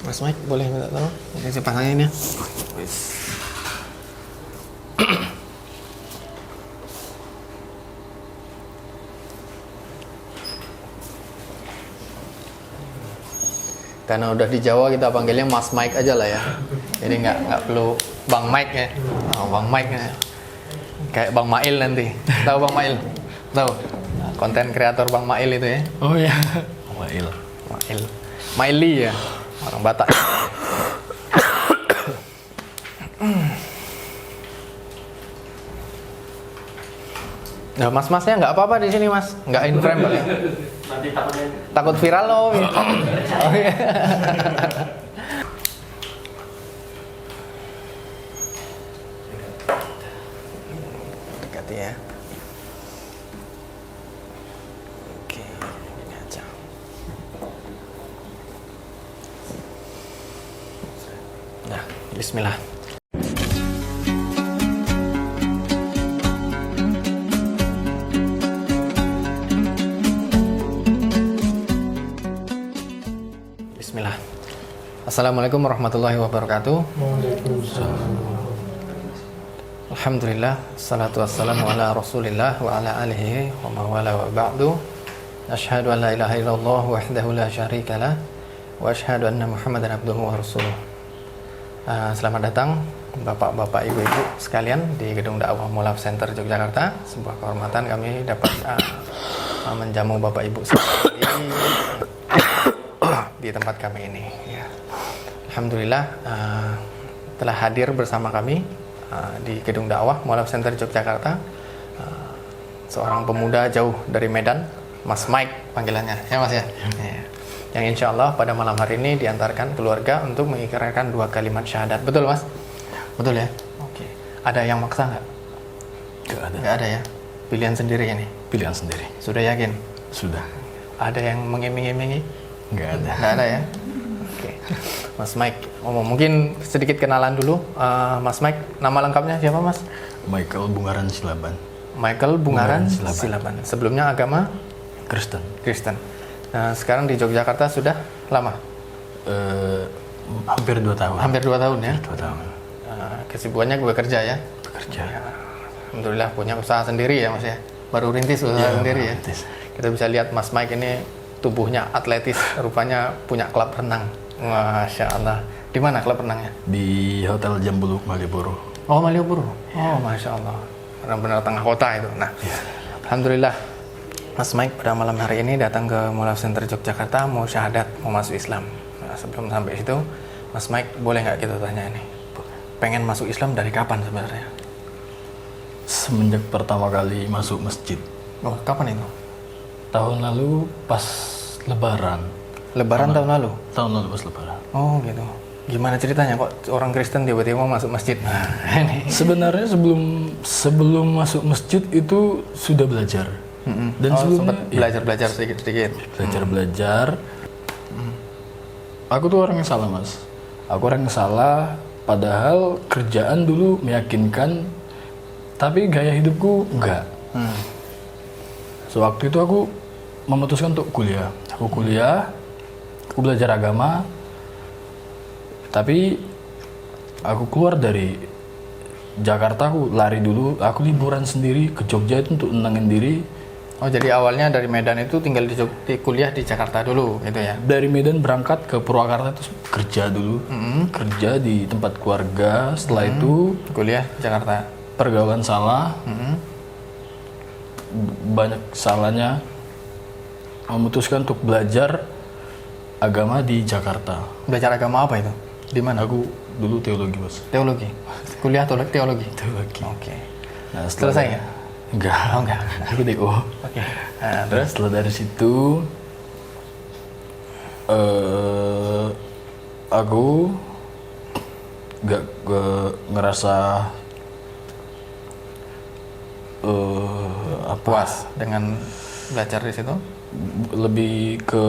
Mas Mike boleh minta tolong? Kasih pasangin ya. Karena udah di Jawa kita panggilnya Mas Mike aja lah ya. Jadi nggak perlu Bang Mike ya. Oh, Bang Mike ya. Kayak Bang Mail nanti. Tahu Bang Mail? Tahu? Konten kreator Bang Mail itu ya. Oh ya, Mail. Mail. Maili ya. Orang Batak. Nah, mas-masnya nggak apa-apa di sini, Mas. Nggak in frame ya. Nanti Takut viral loh. Oh iya. Dekati ya. Oke, ini aja. Nah, bismillah. Bismillah. Assalamualaikum warahmatullahi wabarakatuh. Alhamdulillah, salatu wassalamu ala rasulillah wa ala alihi wa mawala wa ba'du. Ashhadu an la ilaha illallah wahdahu la syarika lah wa ashhadu anna muhammadan abduhu wa rasuluh. Selamat datang bapak-bapak, ibu-ibu sekalian di Gedung Dakwah Mualaf Center Yogyakarta. Sebuah kehormatan kami dapat menjamu bapak ibu sekalian di tempat kami ini ya. Alhamdulillah telah hadir bersama kami di Gedung Dakwah Mualaf Center Yogyakarta seorang pemuda jauh dari Medan, Mas Mike panggilannya ya Mas ya. Ya. Yang insya Allah pada malam hari ini diantarkan keluarga untuk mengikrarkan 2 kalimat syahadat. Betul Mas? Betul ya? Oke. Ada yang maksa nggak? Nggak ada ya? Pilihan sendiri ini? Pilihan sendiri. Sudah yakin? Sudah. Ada yang mengiming-imingi? Nggak ada. Nggak ada ya? Oke. Mas Mike, mungkin sedikit kenalan dulu. Mas Mike, nama lengkapnya siapa Mas? Michael Bungaran Silaban. Michael Bungaran Bungaran Silaban. Sebelumnya agama Kristen. Kristen. Nah, sekarang di Yogyakarta sudah lama? Hampir 2 tahun. Hampir 2 tahun ya? 2 tahun. Kesibukannya bekerja ya? Bekerja. Ya, alhamdulillah punya usaha sendiri ya Mas ya? Baru rintis usaha sendiri ya? Rintis. Kita bisa lihat Mas Mike ini tubuhnya atletis, rupanya punya klub renang. Masya Allah. Di mana klub renangnya? Di Hotel Jambulu, Malioboro. Oh, Malioboro. Oh, Masya Allah. Benar-benar tengah kota itu. Nah, Alhamdulillah. Mas Mike pada malam hari ini datang ke Mualaf Center Yogyakarta mau syahadat, mau masuk Islam. Nah, sebelum sampai situ, Mas Mike boleh nggak kita tanya ini? Pengen masuk Islam dari kapan sebenarnya? Semenjak pertama kali masuk masjid. Oh, kapan itu? Tahun lalu pas Lebaran. Lebaran tahun lalu? Tahun lalu pas Lebaran. Oh gitu. Gimana ceritanya kok orang Kristen tiba-tiba masuk masjid? Nah, ini. Sebenarnya sebelum masuk masjid itu sudah belajar. Dan sebelumnya sempat belajar sedikit-sedikit. Belajar. Aku tuh orang yang salah Mas. Aku orang yang salah. Padahal kerjaan dulu meyakinkan, tapi gaya hidupku enggak. Sewaktu itu aku memutuskan untuk kuliah. Aku belajar agama. Tapi aku keluar dari Jakarta, aku lari dulu. Aku liburan sendiri ke Jogja itu untuk nenangin diri. Oh, jadi awalnya dari Medan itu tinggal di kuliah di Jakarta dulu gitu ya? Dari Medan berangkat ke Purwakarta terus kerja dulu. Kerja di tempat keluarga. Setelah itu Kuliah di Jakarta. pergaulan salah. Banyak salahnya. Memutuskan untuk belajar agama di Jakarta. Belajar agama apa itu? Di mana? Aku dulu teologi Mas. Teologi. Kuliah teologi. Teologi. Oke. Nah, Selesai nggak? Enggak. Oh, enggak. Aku DO. Oke. Nah, Terus setelah dari situ aku gak ngerasa puas dengan belajar di situ? lebih ke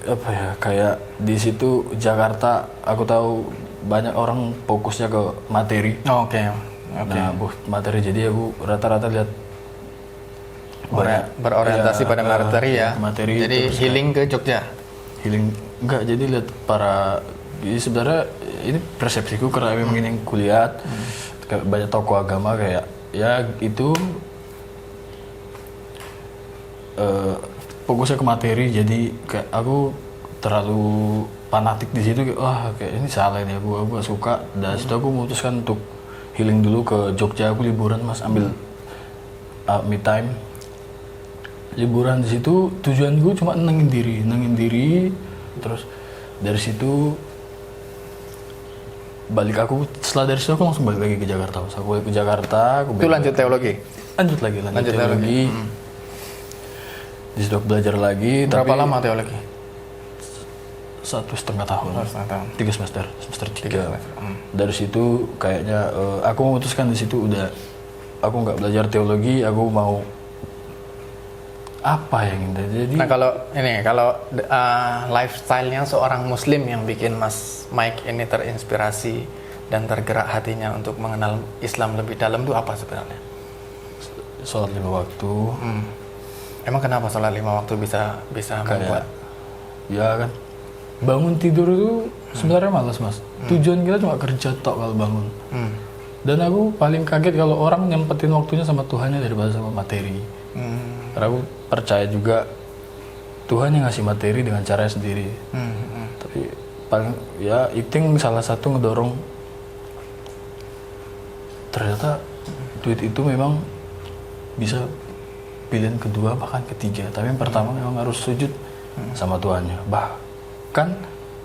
apa ya, kayak di situ Jakarta aku tahu banyak orang fokusnya ke materi. Oh, oke. Nah, materi, jadi aku rata-rata lihat Berorientasi pada materi ya. materi. Jadi terus healing ke Jogja. healing enggak, jadi lihat jadi sebenarnya ini persepsiku karena memang ini yang kulihat kayak banyak tokoh agama kayak ya itu fokusnya ke materi, jadi kayak aku terlalu fanatik di situ kayak wah kayak ini salah ini aku gak suka. Dan situ aku memutuskan untuk healing dulu ke Jogja. Aku liburan mas, ambil me time liburan di situ. Tujuan gue cuma nenangin diri. Terus dari situ balik aku, setelah dari situ aku langsung balik lagi ke Jakarta. Terus aku balik ke Jakarta. Itu lanjut teologi? Lanjut teologi. Di situ aku belajar lagi. Berapa lama teologi? 1,5 tahun. 3 semester 3. Dari situ kayaknya aku memutuskan di situ udah aku nggak belajar teologi, aku mau apa yang jadi. Nah kalau lifestyle-nya seorang muslim yang bikin Mas Mike ini terinspirasi dan tergerak hatinya untuk mengenal Islam lebih dalam itu apa sebenarnya? Sholat 5 waktu. Emang kenapa sholat 5 waktu bisa membuat? Ya kan, bangun tidur itu sebenarnya malas mas. Tujuan kita cuma kerja tok kalau bangun. Dan aku paling kaget kalau orang nyempetin waktunya sama Tuhannya daripada sama materi. Karena aku percaya juga Tuhan yang ngasih materi dengan caranya sendiri. Tapi paling ya itu yang salah satu ngedorong. Ternyata duit itu memang bisa pilihan kedua bahkan ketiga. Tapi yang pertama memang harus sujud sama Tuhannya. Bahkan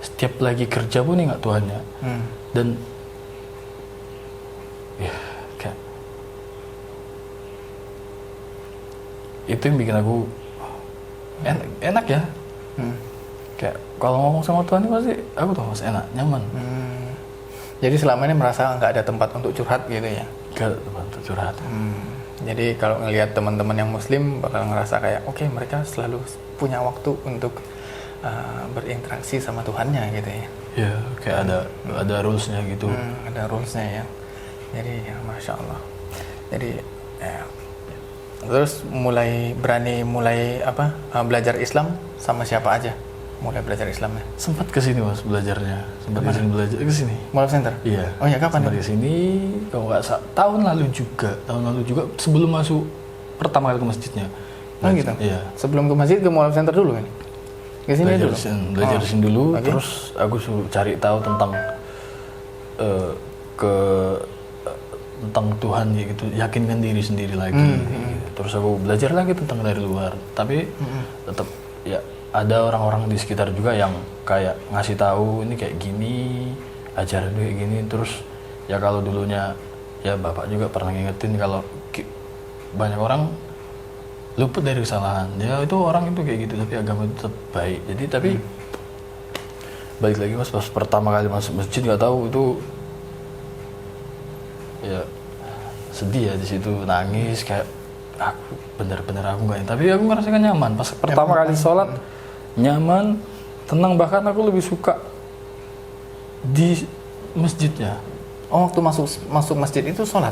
setiap lagi kerja pun ingat Tuhannya. Dan ya kayak itu yang bikin aku enak ya. Kayak kalau ngomong sama Tuhan ini pasti aku tuh mas enak, nyaman. Jadi selama ini merasa nggak ada tempat untuk curhat gitu ya? Nggak ada tempat untuk curhat. Jadi kalau ngelihat teman-teman yang muslim bakal ngerasa kayak oke, mereka selalu punya waktu untuk berinteraksi sama Tuhannya gitu ya? Ya kayak ada rulesnya gitu. Ada rulesnya ya. Jadi ya masya Allah. Jadi ya. Terus mulai belajar Islam sama siapa aja? Mulai belajar Islamnya? Sempat kesini mas belajarnya. Kesini. Mualaf Center? Iya. Oh ya kapan? Sempat kesini. Kalau nggak tahun lalu juga sebelum masuk pertama kali ke masjidnya. Oh gitu. Iya. Sebelum ke masjid ke Mualaf Center dulu kan? Kesini dulu. Belajar di sini dulu. Okay. Terus aku suruh cari tahu tentang tentang Tuhan gitu, yakinkan diri sendiri lagi. Gitu. Terus aku belajar lagi tentang dari luar. Tapi tetap ya ada orang-orang di sekitar juga yang kayak ngasih tahu ini kayak gini, ajaran kayak gini. Terus ya kalau dulunya ya bapak juga pernah ngingetin kalau banyak orang luput dari kesalahan. Ya itu orang itu kayak gitu, tapi agama itu tetap baik. Jadi tapi balik lagi mas, pas pertama kali masuk masjid nggak tahu itu ya sedih ya, di situ nangis kayak aku bener-bener aku nggak, tapi aku merasakan nyaman pas pertama kali sholat, nyaman, tenang, bahkan aku lebih suka di masjidnya. Oh waktu masuk masjid itu sholat?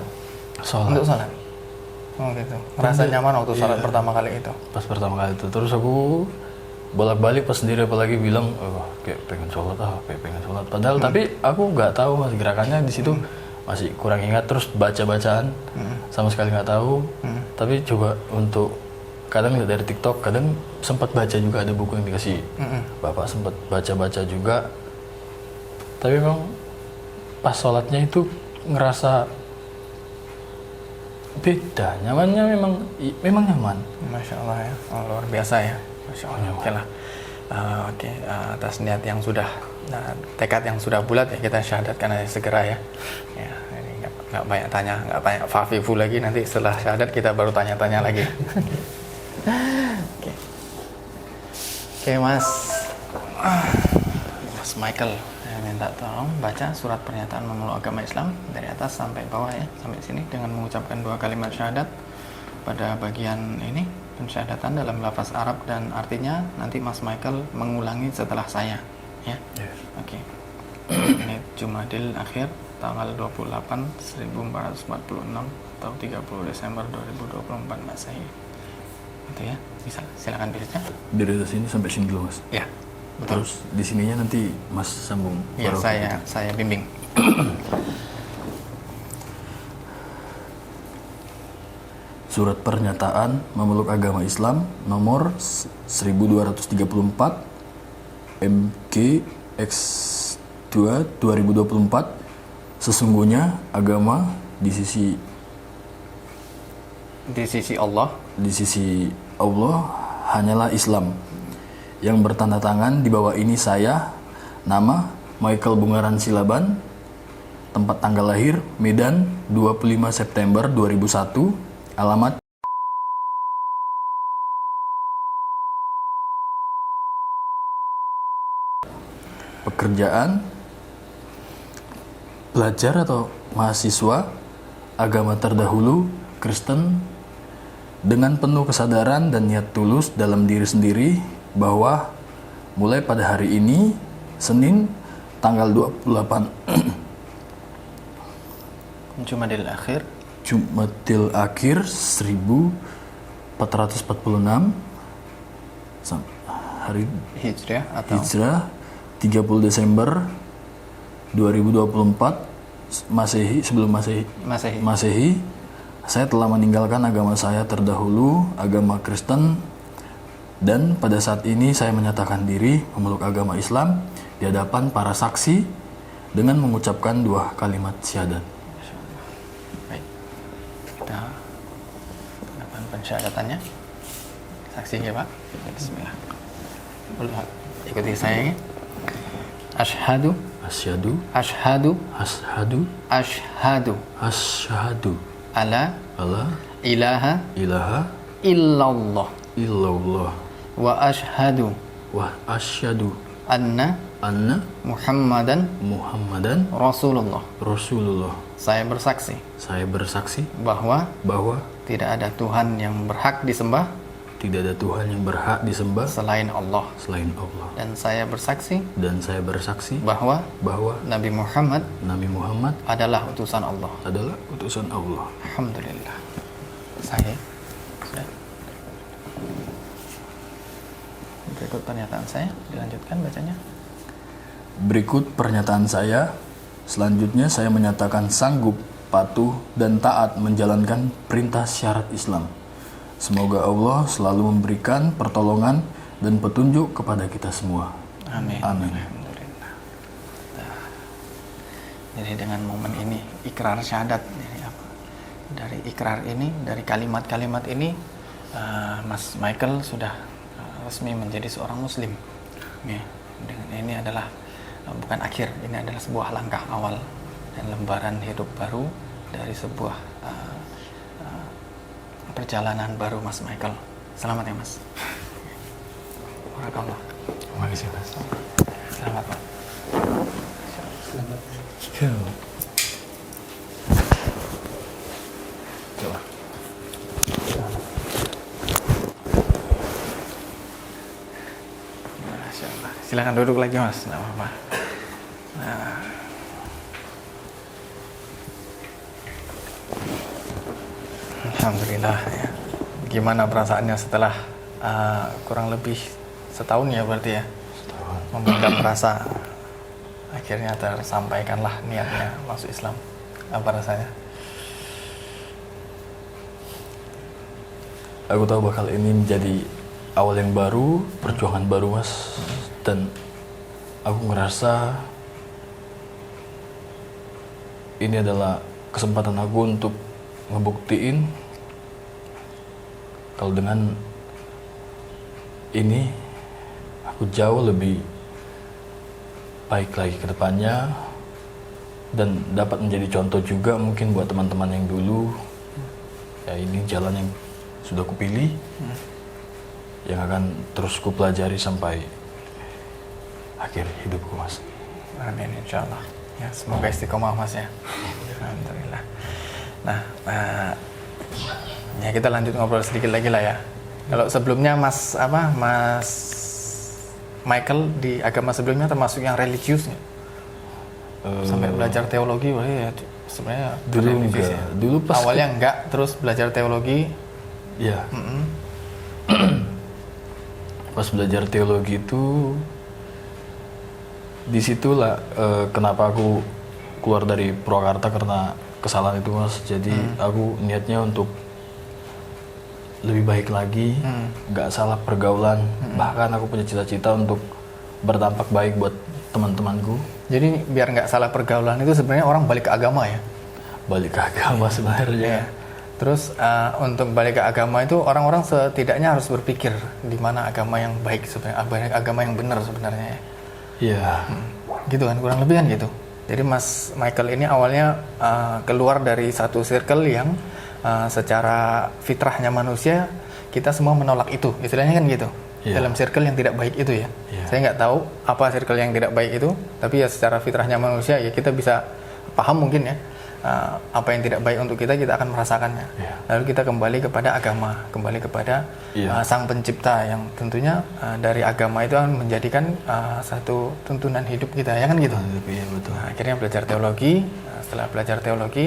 Untuk sholat? Oh gitu, merasa nyaman waktu sholat pertama kali itu? Pas pertama kali itu, terus aku bolak-balik pas sendiri apalagi bilang kayak pengen sholat padahal tapi aku nggak tahu mas gerakannya di situ. Masih kurang ingat, terus baca-bacaan sama sekali nggak tahu. Tapi coba untuk kadang lihat dari TikTok, kadang sempat baca juga, ada buku yang dikasih bapak, sempat baca-baca juga. Tapi memang pas sholatnya itu ngerasa beda, nyamannya memang nyaman. Masya Allah ya, luar biasa ya, Masya Allah. Oke lah, atas niat yang sudah, tekad yang sudah bulat ya, kita syahadatkan aja segera ya. Ya ini nggak banyak tanya, nggak banyak fafifu lagi, nanti setelah syahadat kita baru tanya-tanya lagi. Oke, Mas Michael, saya minta tolong baca surat pernyataan memeluk agama Islam dari atas sampai bawah ya, sampai sini dengan mengucapkan 2 kalimat syahadat. Pada bagian ini pensyahadatan dalam lafaz Arab dan artinya nanti Mas Michael mengulangi setelah saya ya. Oke. Ini Jumadil Akhir tanggal 28 1446 atau 30 Desember 2024 Masehi. Itu ya. Bisa silakan baca. Dari atas sini sampai sini dulu Mas. Ya. Terus di sininya nanti Mas sambung. Ya, saya bimbing. Surat Pernyataan Memeluk Agama Islam nomor 1234 MGX2 2024. Sesungguhnya agama di sisi Allah hanyalah Islam. Yang bertanda tangan di bawah ini saya, nama Michael Bungaran Silaban, tempat tanggal lahir Medan 25 September 2001, alamat pekerjaan pelajar atau mahasiswa agama terdahulu Kristen, dengan penuh kesadaran dan niat tulus dalam diri sendiri bahwa mulai pada hari ini Senin tanggal 28 Jumadil Akhir 1446 hari Hijrah atau Hijrah 30 Desember 2024 Masehi, sebelum Masehi, saya telah meninggalkan agama saya terdahulu, agama Kristen, dan pada saat ini saya menyatakan diri memeluk agama Islam di hadapan para saksi dengan mengucapkan 2 kalimat syahadat. Baik, kita lakukan pensyahadatannya. Saksi ya Pak. Bismillah. Ikuti saya. Asyhadu alla ilaha illallah wa asyhadu anna Muhammadan Rasulullah. Saya bersaksi bahwa tidak ada Tuhan yang berhak disembah selain Allah. Dan saya bersaksi bahwa Nabi Muhammad adalah utusan Allah. Alhamdulillah. Saya sudah. Berikut pernyataan saya, dilanjutkan bacanya. Berikut pernyataan saya. Selanjutnya saya menyatakan sanggup, patuh, dan taat menjalankan perintah syariat Islam. Semoga Allah selalu memberikan pertolongan dan petunjuk kepada kita semua. Amin. Alhamdulillah. Nah, jadi dengan momen ini, ikrar syahadat, dari ikrar ini, dari kalimat-kalimat ini, Mas Michael sudah resmi menjadi seorang Muslim. Ya, dengan ini adalah bukan akhir, ini adalah sebuah langkah awal dan lembaran hidup baru dari sebuah perjalanan baru Mas Michael. Selamat ya Mas. Barakallah. Terima kasih Mas. Selamat Pak. Selamat. Coba. Masya Allah. Silakan duduk lagi Mas. Nggak apa-apa. Nah. Alhamdulillah ya. Gimana perasaannya setelah kurang lebih setahun ya berarti ya? Setahun. Memegang rasa akhirnya tersampaikanlah niatnya masuk Islam. Apa rasanya? Aku tahu bakal ini menjadi awal yang baru, perjuangan baru Mas. Dan aku ngerasa ini adalah kesempatan aku untuk ngebuktiin kalau dengan ini aku jauh lebih baik lagi ke depannya dan dapat menjadi contoh juga mungkin buat teman-teman yang dulu. Ya, ini jalan yang sudah kupilih, yang akan terus kupelajari sampai akhir hidupku Mas. Amin insyaallah. Ya, semoga istiqomah Mas ya. Alhamdulillah. Nah, ya kita lanjut ngobrol sedikit lagi lah ya. Kalau sebelumnya Mas Michael di agama sebelumnya termasuk yang religius nggak? Sampai belajar teologi, wah ya sebenarnya dulu enggak. ya. Dulu pas awalnya enggak, terus belajar teologi. Ya. Pas belajar teologi itu disitulah kenapa aku keluar dari Purwakarta karena kesalahan itu Mas. Jadi aku niatnya untuk lebih baik lagi, nggak salah pergaulan. Bahkan aku punya cita-cita untuk berdampak baik buat teman-temanku. Jadi biar nggak salah pergaulan itu sebenarnya orang balik ke agama ya? Balik ke agama sebenarnya. Ya. Terus untuk balik ke agama itu orang-orang setidaknya harus berpikir di mana agama yang baik sebenarnya, agama yang benar sebenarnya. Iya. Gitu kan, kurang lebih kan gitu. Jadi Mas Michael ini awalnya keluar dari satu circle yang secara fitrahnya manusia kita semua menolak itu, istilahnya kan gitu. Dalam circle yang tidak baik itu ya. Saya nggak tahu apa circle yang tidak baik itu, tapi ya secara fitrahnya manusia ya kita bisa paham mungkin ya apa yang tidak baik untuk kita akan merasakannya. Lalu kita kembali kepada agama, kembali kepada Sang Pencipta yang tentunya dari agama itu akan menjadikan satu tuntunan hidup kita, ya kan gitu. Iya, betul. Nah, akhirnya belajar teologi. Setelah belajar teologi,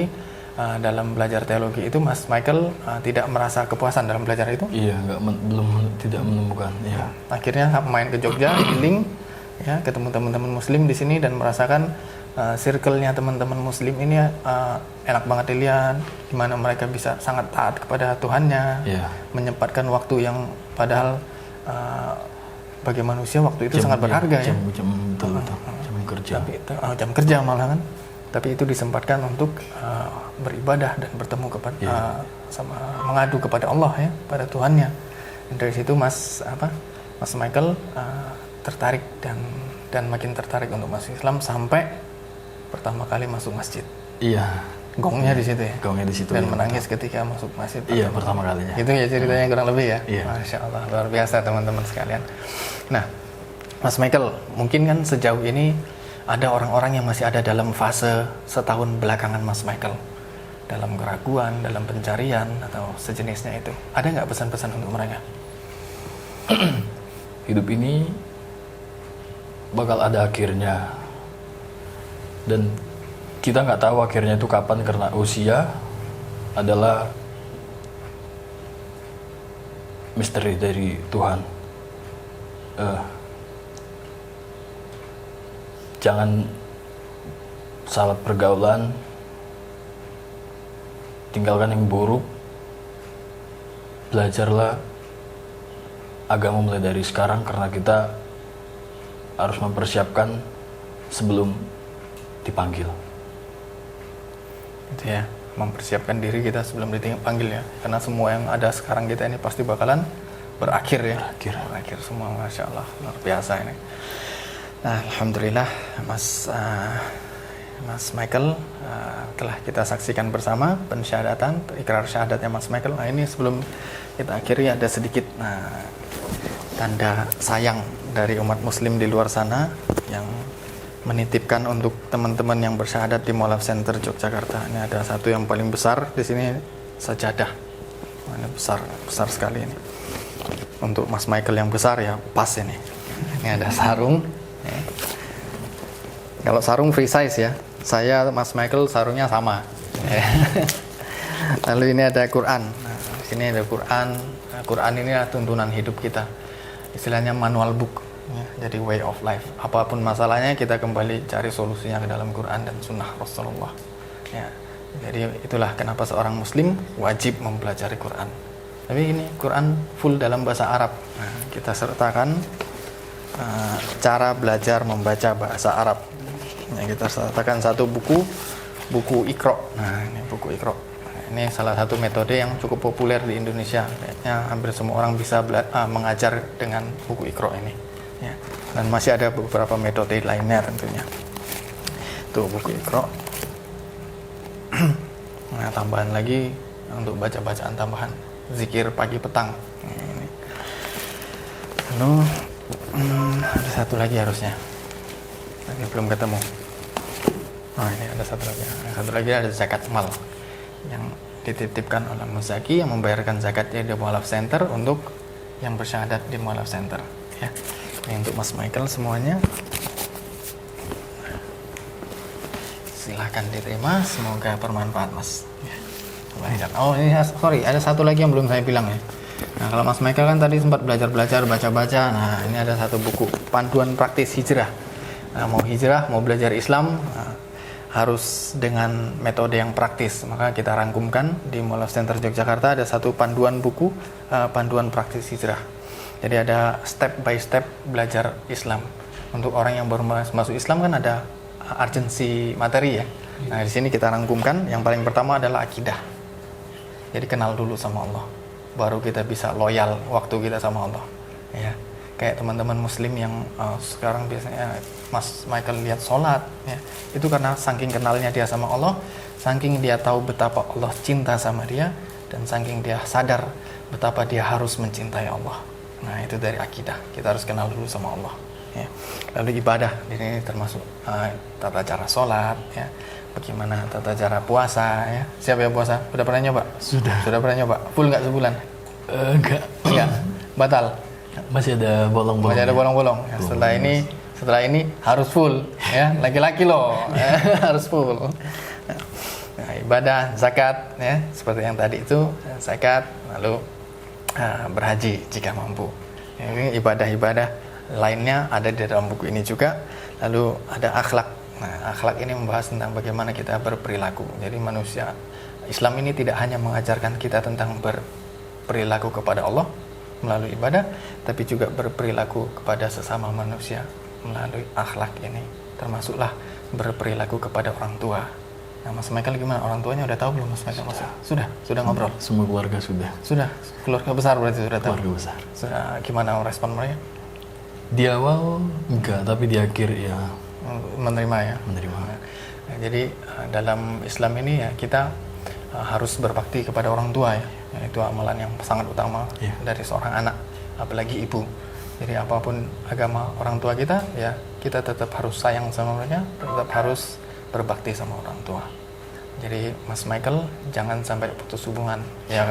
dalam belajar teologi itu Mas Michael tidak merasa kepuasan dalam belajar itu. Iya, tidak menemukan. Iya. Akhirnya main ke Jogja, healing, ya, ketemu teman-teman Muslim di sini dan merasakan circle-nya teman-teman Muslim ini enak banget dilihat, gimana mereka bisa sangat taat kepada Tuhannya, menyempatkan waktu yang padahal bagi manusia waktu itu sangat berharga ya. Betul. Jam kerja. Tapi jam kerja malah kan. Tapi itu disempatkan untuk beribadah dan bertemu kepada sama mengadu kepada Allah ya, pada Tuhannya. Dan dari situ Mas Michael tertarik dan makin tertarik untuk masuk Islam sampai pertama kali masuk masjid. Iya. Gongnya di situ ya. Gongnya di situ. Dan menangis ketika masuk masjid. Iya, pertama kalinya. Itu ya ceritanya kurang lebih ya. Iya. Masya Allah, luar biasa teman-teman sekalian. Nah, Mas Michael, mungkin kan sejauh ini ada orang-orang yang masih ada dalam fase setahun belakangan Mas Michael, dalam keraguan, dalam pencarian atau sejenisnya itu. Ada nggak pesan-pesan untuk mereka? Hidup ini bakal ada akhirnya, dan kita nggak tahu akhirnya itu kapan karena usia adalah misteri dari Tuhan. Jangan salah pergaulan, tinggalkan yang buruk, belajarlah agama mulai dari sekarang karena kita harus mempersiapkan sebelum dipanggil. Itu ya, mempersiapkan diri kita sebelum dipanggil ya, karena semua yang ada sekarang kita ini pasti bakalan berakhir ya. Berakhir semua, Masya Allah, luar biasa ini. Nah, alhamdulillah Mas Michael telah kita saksikan bersama pensyahadatan, ikrar syahadatnya Mas Michael. Nah, ini sebelum kita akhiri ada sedikit tanda sayang dari umat muslim di luar sana yang menitipkan untuk teman-teman yang bersyahadat di Mu'alaf Center Yogyakarta. Ini ada satu yang paling besar di sini, sajadah. Ini besar sekali ini. Untuk Mas Michael yang besar ya pas ini. Ini ada sarung. Ya. Kalau sarung free size ya, saya Mas Michael sarungnya sama. Ya. Lalu ini ada Quran. Nah, di sini ada Quran. Nah, Quran ini adalah tuntunan hidup kita. Istilahnya manual book. Ya, jadi way of life. Apapun masalahnya kita kembali cari solusinya ke dalam Quran dan Sunnah Rasulullah. Ya, jadi itulah kenapa seorang Muslim wajib mempelajari Quran. Tapi ini Quran full dalam bahasa Arab. Nah, kita sertakan cara belajar membaca bahasa Arab. Nah, kita sertakan satu buku Iqra. Nah, ini buku Iqra. Nah, ini salah satu metode yang cukup populer di Indonesia. Kayaknya hampir semua orang bisa mengajar dengan buku Iqra ini. Ya. Dan masih ada beberapa metode lainnya tentunya. Tuh buku Iqra. Nah, tambahan lagi untuk bacaan tambahan, zikir pagi petang. Ini. Lalu ada satu lagi harusnya. Tapi belum ketemu. Oh, ini ada satu lagi. Yang satu lagi ada zakat mal yang dititipkan oleh Muzaki yang membayarkan zakatnya di Mu'alaf Center untuk yang bersyahadat di Mu'alaf Center. Ya. Ini untuk Mas Michael semuanya. Silahkan diterima, semoga bermanfaat Mas. Oh ini sorry, ada satu lagi yang belum saya bilang ya. Nah, kalau Mas Michael kan tadi sempat belajar baca-baca. Nah, ini ada satu buku panduan praktis hijrah. mau hijrah, mau belajar Islam, harus dengan metode yang praktis. Maka kita rangkumkan di Mualaf Center Yogyakarta ada satu panduan buku, panduan praktis hijrah. Jadi ada step by step belajar Islam. Untuk orang yang baru masuk Islam kan ada urgensi materi ya. Nah di sini kita rangkumkan. Yang paling pertama adalah akidah. Jadi kenal dulu sama Allah, baru kita bisa loyal waktu kita sama Allah. Ya, kayak teman-teman Muslim yang sekarang biasanya Mas Michael lihat sholat, ya, itu karena saking kenalnya dia sama Allah, saking dia tahu betapa Allah cinta sama dia, dan saking dia sadar betapa dia harus mencintai Allah. Nah itu dari akidah, kita harus kenal dulu sama Allah. Ya. Lalu ibadah, ini termasuk tata cara sholat, ya. Bagaimana tata cara puasa, ya. Siapa yang puasa? Udah pernah nyoba? Sudah pernah nyoba? Full nggak sebulan? Enggak. Batal? Masih ada bolong-bolong. Masih ada bolong-bolong. Ya, setelah ini harus full, ya. Laki-laki loh, ya, harus full. Nah, ibadah, zakat, ya, seperti yang tadi itu, zakat, lalu berhaji jika mampu. Ya, ini ibadah-ibadah lainnya ada di dalam buku ini juga. Lalu ada akhlak. Nah, akhlak ini membahas tentang bagaimana kita berperilaku. Jadi manusia Islam ini tidak hanya mengajarkan kita tentang berperilaku kepada Allah melalui ibadah, tapi juga berperilaku kepada sesama manusia melalui akhlak ini. Termasuklah berperilaku kepada orang tua. Nah, Mas Michael gimana? Orang tuanya udah tahu belum, Mas Michael? Sudah ngobrol? Semua keluarga sudah. Keluarga besar berarti sudah tahu? Keluarga besar. Gimana respon mereka? Di awal enggak, tapi di akhir ya menerima ya. Nah, jadi dalam Islam ini ya kita harus berbakti kepada orang tua ya. Itu amalan yang sangat utama dari seorang anak, apalagi ibu. Jadi apapun agama orang tua kita, ya kita tetap harus sayang sama mereka, tetap harus berbakti sama orang tua. Jadi Mas Michael jangan sampai putus hubungan. Ya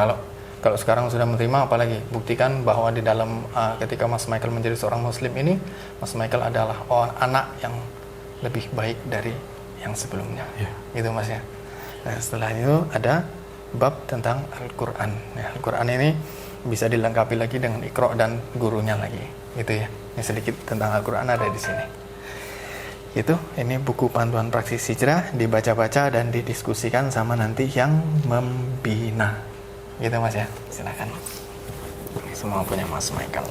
kalau sekarang sudah menerima, apalagi buktikan bahwa di dalam ketika Mas Michael menjadi seorang Muslim ini, Mas Michael adalah anak yang lebih baik dari yang sebelumnya. Gitu Mas ya. Nah, setelah itu ada bab tentang Al-Quran. Ya, Al-Quran ini bisa dilengkapi lagi dengan Iqra dan gurunya lagi. Gitu ya. Ini sedikit tentang Al-Quran ada di sini. Itu, ini buku panduan praksis hijrah, dibaca-baca dan didiskusikan sama nanti yang membina. Gitu Mas ya. Silakan. Semua punya Mas Michael.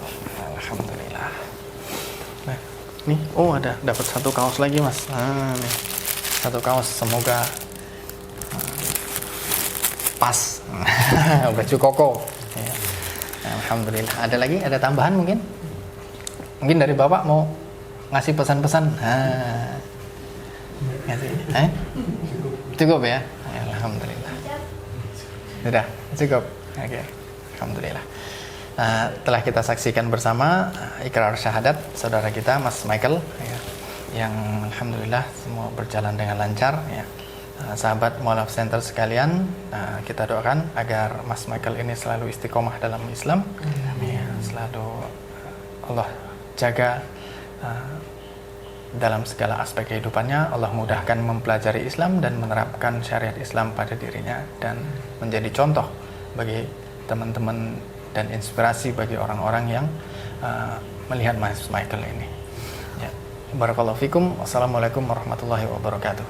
Alhamdulillah. Nah, nih, ada dapat satu kaos lagi Mas. Nah, nih. Satu kaos, semoga pas. Baju koko. Ya. Alhamdulillah. Ada lagi? Ada tambahan mungkin? Mungkin dari Bapak mau ngasih pesan-pesan? Cukup ya? Alhamdulillah. Sudah, cukup. Oke. Alhamdulillah. Telah kita saksikan bersama ikrar syahadat saudara kita Mas Michael ya, yang alhamdulillah semua berjalan dengan lancar ya. Sahabat Mualaf Center sekalian, kita doakan agar Mas Michael ini selalu istiqomah dalam Islam. Ya, selalu Allah jaga dalam segala aspek kehidupannya. Allah mudahkan mempelajari Islam dan menerapkan syariat Islam pada dirinya, dan menjadi contoh bagi teman-teman dan inspirasi bagi orang-orang yang melihat Mas Michael ini. Ya. Barakallahu fikum. Wassalamualaikum warahmatullahi wabarakatuh.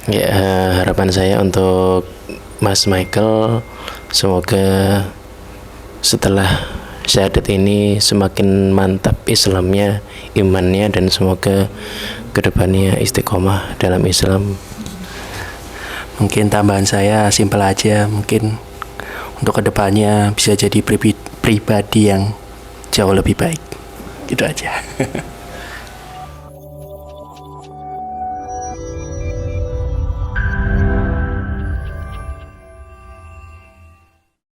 Ya, harapan saya untuk Mas Michael, semoga setelah syahadat ini semakin mantap Islamnya, imannya, dan semoga kedepannya istiqomah dalam Islam. Mungkin tambahan saya simpel aja, mungkin untuk kedepannya bisa jadi pribadi yang jauh lebih baik. Gitu aja.